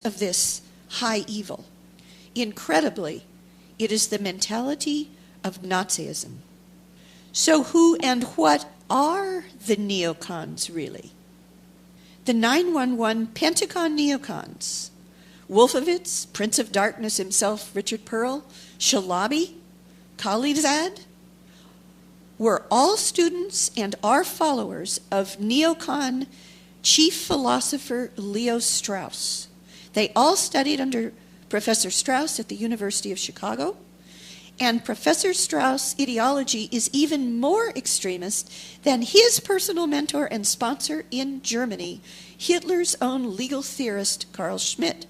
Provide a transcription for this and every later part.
of this high evil. Incredibly, it is the mentality of Nazism. So who and what are the neocons really? The 911 Pentagon neocons, Wolfowitz, Prince of Darkness himself, Richard Pearl, Shalabi, Khalilzad, were all students and are followers of neocon chief philosopher Leo Strauss. They all studied under Professor Strauss at the University of Chicago, and Professor Strauss' ideology is even more extremist than his personal mentor and sponsor in Germany, Hitler's own legal theorist Carl Schmitt.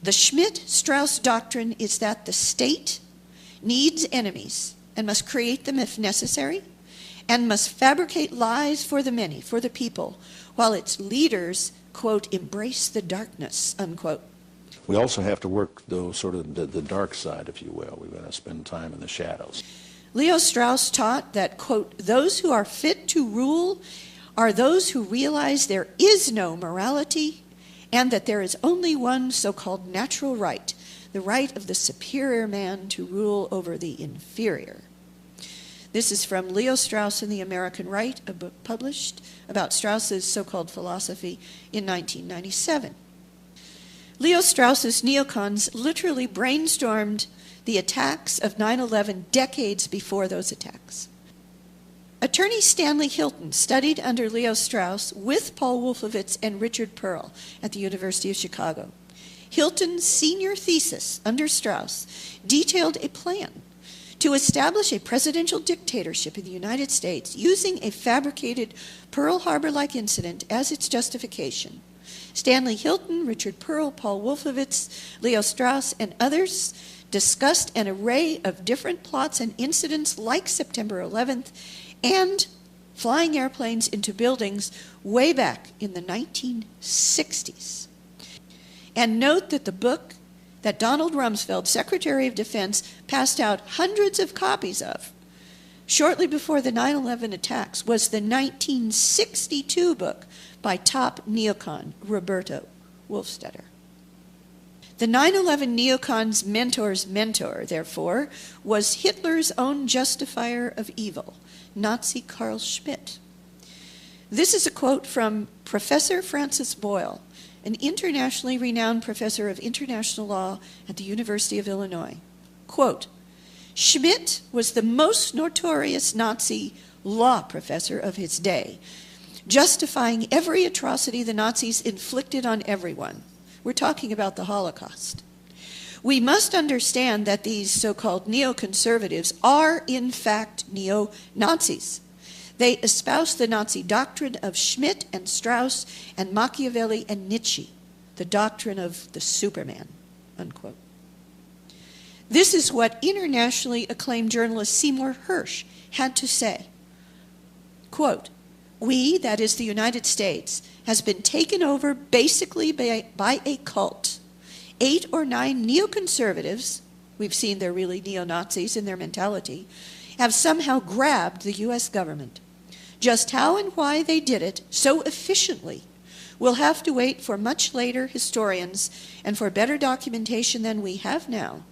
The Schmitt-Strauss doctrine is that the state needs enemies and must create them if necessary, and must fabricate lies for the many, for the people, while its leaders, quote, embrace the darkness, unquote. We also have to work, though, sort of the dark side, if you will. We've got to spend time in the shadows. Leo Strauss taught that, quote, those who are fit to rule are those who realize there is no morality and that there is only one so-called natural right, the right of the superior man to rule over the inferior. This is from Leo Strauss and the American Right, a book published about Strauss's so-called philosophy in 1997. Leo Strauss's neocons literally brainstormed the attacks of 9/11 decades before those attacks. Attorney Stanley Hilton studied under Leo Strauss with Paul Wolfowitz and Richard Pearl at the University of Chicago. Hilton's senior thesis under Strauss detailed a plan to establish a presidential dictatorship in the United States using a fabricated Pearl Harbor-like incident as its justification. Stanley Hilton, Richard Pearl, Paul Wolfowitz, Leo Strauss, and others discussed an array of different plots and incidents like September 11th and flying airplanes into buildings way back in the 1960s. And note that the book that Donald Rumsfeld, Secretary of Defense, passed out hundreds of copies of shortly before the 9/11 attacks was the 1962 book by top neocon Roberto Wolfstetter. The 9/11 neocons' mentor's mentor, therefore, was Hitler's own justifier of evil, Nazi Carl Schmitt. This is a quote from Professor Francis Boyle, an internationally renowned professor of international law at the University of Illinois. Quote, Schmitt was the most notorious Nazi law professor of his day, justifying every atrocity the Nazis inflicted on everyone. We're talking about the Holocaust. We must understand that these so-called neoconservatives are, in fact, neo-Nazis. They espouse the Nazi doctrine of Schmitt and Strauss and Machiavelli and Nietzsche, the doctrine of the Superman, unquote. This is what internationally acclaimed journalist Seymour Hersh had to say. Quote, we, that is the United States, has been taken over basically by a cult. 8 or 9 neoconservatives, we've seen they're really neo-Nazis in their mentality, have somehow grabbed the U.S. government. Just how and why they did it so efficiently, we'll have to wait for much later historians and for better documentation than we have now.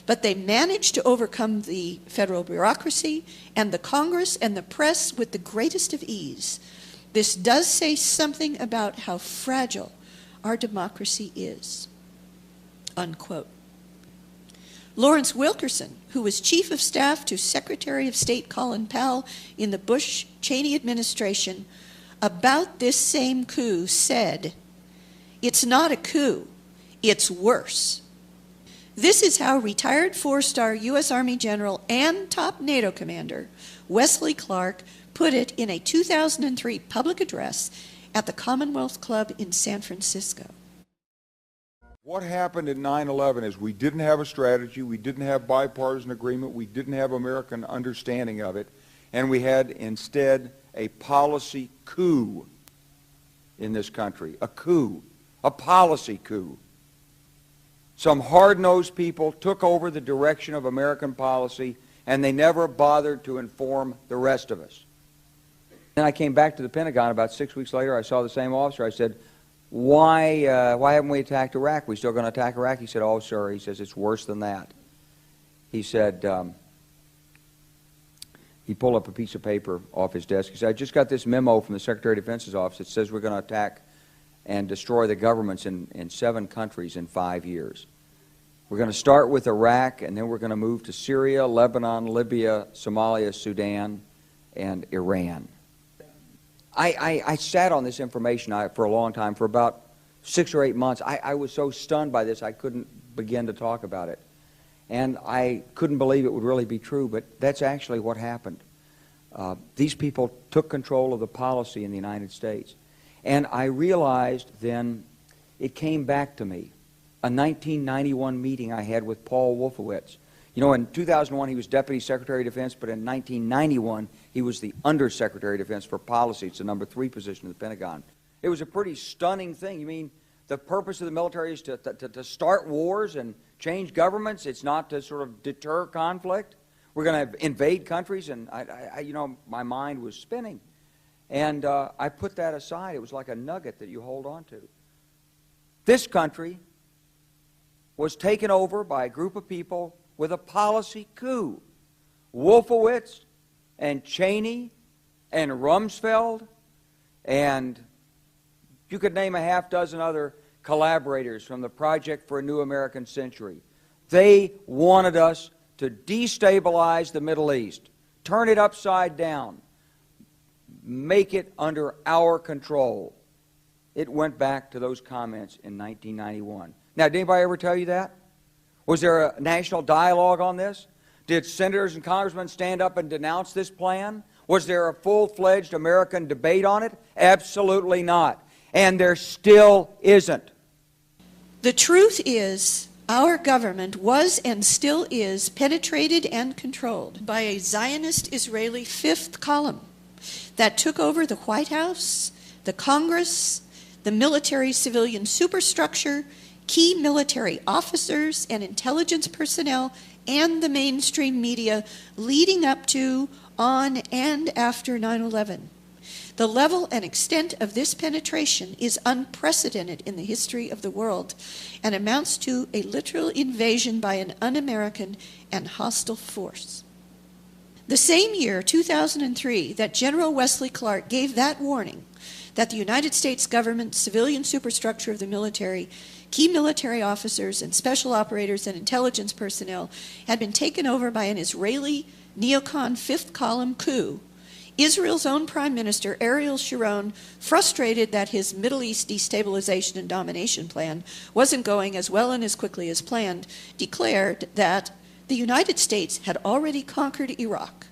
But they managed to overcome the federal bureaucracy and the Congress and the press with the greatest of ease. This does say something about how fragile our democracy is, unquote. Lawrence Wilkerson, who was chief of staff to Secretary of State Colin Powell in the Bush-Cheney administration, about this same coup said, it's not a coup, it's worse. This is how retired 4-star U.S. Army General and top NATO commander Wesley Clark put it in a 2003 public address at the Commonwealth Club in San Francisco. What happened in 9/11 is we didn't have a strategy, we didn't have bipartisan agreement, we didn't have American understanding of it, and we had instead a policy coup in this country. A coup, a policy coup. Some hard-nosed people took over the direction of American policy, and they never bothered to inform the rest of us. Then I came back to the Pentagon about 6 weeks later. I saw the same officer. I said, why haven't we attacked Iraq? We still going to attack Iraq? He said, oh, sir, he says, it's worse than that. He said, he pulled up a piece of paper off his desk. He said, I just got this memo from the Secretary of Defense's office that says we're going to attack and destroy the governments in 7 countries in 5 years. We're going to start with Iraq, and then we're going to move to Syria, Lebanon, Libya, Somalia, Sudan, and Iran. I sat on this information for a long time, for about 6 or 8 months. I was so stunned by this I couldn't begin to talk about it. And I couldn't believe it would really be true, but that's actually what happened. These people took control of the policy in the United States. And I realized then, it came back to me, a 1991 meeting I had with Paul Wolfowitz. You know, in 2001 he was Deputy Secretary of Defense, but in 1991 he was the Undersecretary of Defense for Policy. It's the number 3 position in the Pentagon. It was a pretty stunning thing. You mean the purpose of the military is to start wars and change governments? It's not to sort of deter conflict? We're going to invade countries? And you know, my mind was spinning. And I put that aside. It was like a nugget that you hold on to. This country was taken over by a group of people with a policy coup. Wolfowitz and Cheney and Rumsfeld, and you could name a half-dozen other collaborators from the Project for a New American Century. They wanted us to destabilize the Middle East, turn it upside down, make it under our control. It went back to those comments in 1991. Now, did anybody ever tell you that? Was there a national dialogue on this? Did senators and congressmen stand up and denounce this plan? Was there a full-fledged American debate on it? Absolutely not. And there still isn't. The truth is, our government was and still is penetrated and controlled by a Zionist Israeli 5th column that took over the White House, the Congress, the military-civilian superstructure, key military officers and intelligence personnel, and the mainstream media leading up to, on, and after 9/11. The level and extent of this penetration is unprecedented in the history of the world and amounts to a literal invasion by an un-American and hostile force. The same year, 2003, that General Wesley Clark gave that warning that the United States government, civilian superstructure of the military, key military officers and special operators and intelligence personnel had been taken over by an Israeli neocon 5th column coup, Israel's own Prime Minister, Ariel Sharon, frustrated that his Middle East destabilization and domination plan wasn't going as well and as quickly as planned, declared that the United States had already conquered Iraq.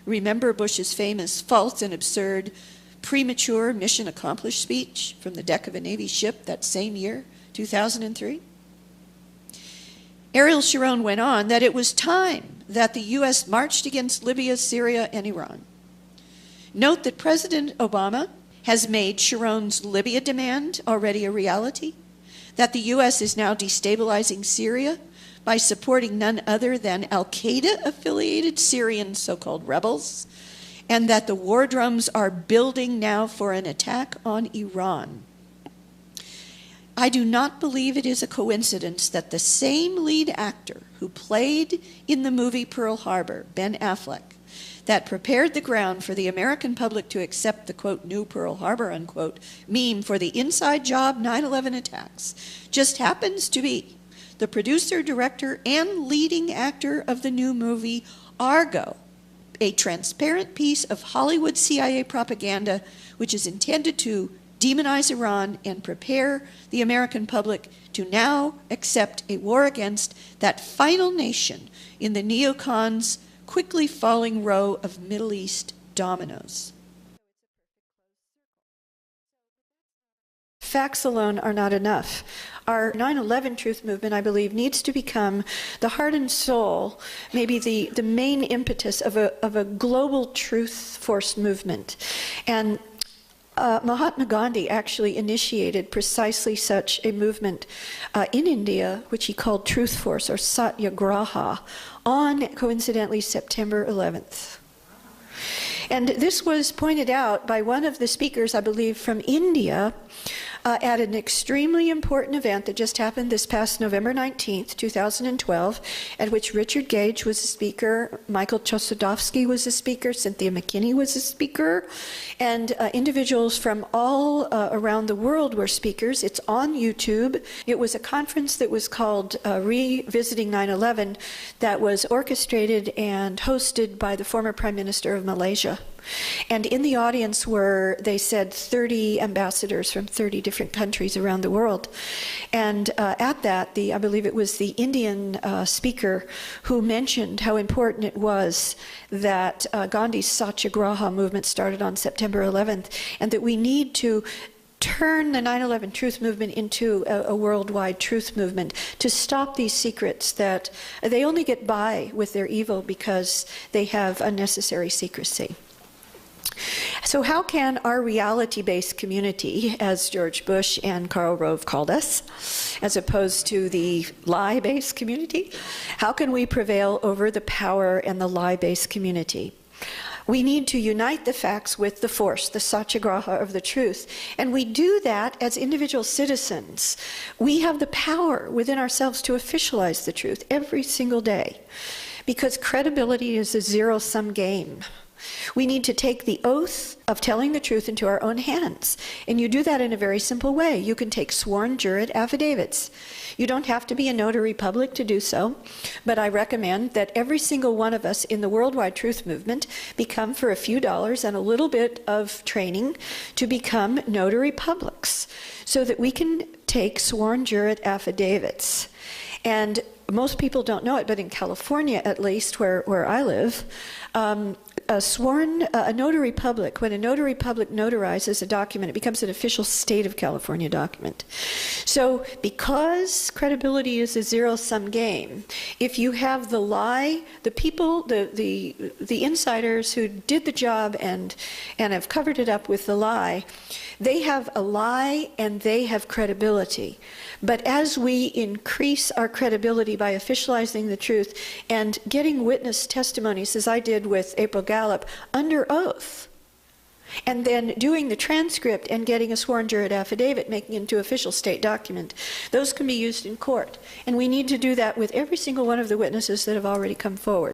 Remember Bush's famous false and absurd premature mission accomplished speech from the deck of a Navy ship that same year, 2003? Ariel Sharon went on that it was time that the U.S. marched against Libya, Syria, and Iran. Note that President Obama has made Sharon's Libya demand already a reality, that the U.S. is now destabilizing Syria by supporting none other than al-Qaeda-affiliated Syrian so-called rebels, and that the war drums are building now for an attack on Iran. I do not believe it is a coincidence that the same lead actor who played in the movie Pearl Harbor, Ben Affleck, that prepared the ground for the American public to accept the, quote, new Pearl Harbor, unquote, meme for the inside job 9/11 attacks, just happens to be the producer, director, and leading actor of the new movie Argo, a transparent piece of Hollywood CIA propaganda which is intended to demonize Iran and prepare the American public to now accept a war against that final nation in the neocons' quickly falling row of Middle East dominoes. Facts alone are not enough. Our 9/11 truth movement, I believe, needs to become the heart and soul, maybe the main impetus of a global truth force movement. And Mahatma Gandhi actually initiated precisely such a movement in India, which he called Truth Force, or Satyagraha, on, coincidentally, September 11th. And this was pointed out by one of the speakers, I believe, from India, at an extremely important event that just happened this past November 19th, 2012, at which Richard Gage was a speaker, Michael Chossudovsky was a speaker, Cynthia McKinney was a speaker, and individuals from all around the world were speakers. It's on YouTube. It was a conference that was called Revisiting 9/11 that was orchestrated and hosted by the former Prime Minister of Malaysia. And in the audience were, they said, 30 ambassadors from 30 different countries around the world. And at that, I believe it was the Indian speaker who mentioned how important it was that Gandhi's Satyagraha movement started on September 11th, and that we need to turn the 9/11 truth movement into a worldwide truth movement to stop these secrets that they only get by with their evil because they have unnecessary secrecy. So how can our reality-based community, as George Bush and Karl Rove called us, as opposed to the lie-based community, how can we prevail over the power and the lie-based community? We need to unite the facts with the force, the satyagraha of the truth. And we do that as individual citizens. We have the power within ourselves to officialize the truth every single day, because credibility is a zero-sum game. We need to take the oath of telling the truth into our own hands. And you do that in a very simple way. You can take sworn jurate affidavits. You don't have to be a notary public to do so, but I recommend that every single one of us in the worldwide truth movement become, for a few dollars and a little bit of training, to become notary publics so that we can take sworn jurate affidavits. And most people don't know it, but in California, at least, where I live, a notary public, when a notary public notarizes a document, it becomes an official state of California document. So because credibility is a zero-sum game, if you have the lie, the people, the insiders who did the job and have covered it up with the lie, they have a lie and they have credibility. But as we increase our credibility by officializing the truth and getting witness testimonies, as I did with April Gallup, under oath, and then doing the transcript and getting a sworn jurate affidavit, making it into official state document, those can be used in court. And we need to do that with every single one of the witnesses that have already come forward.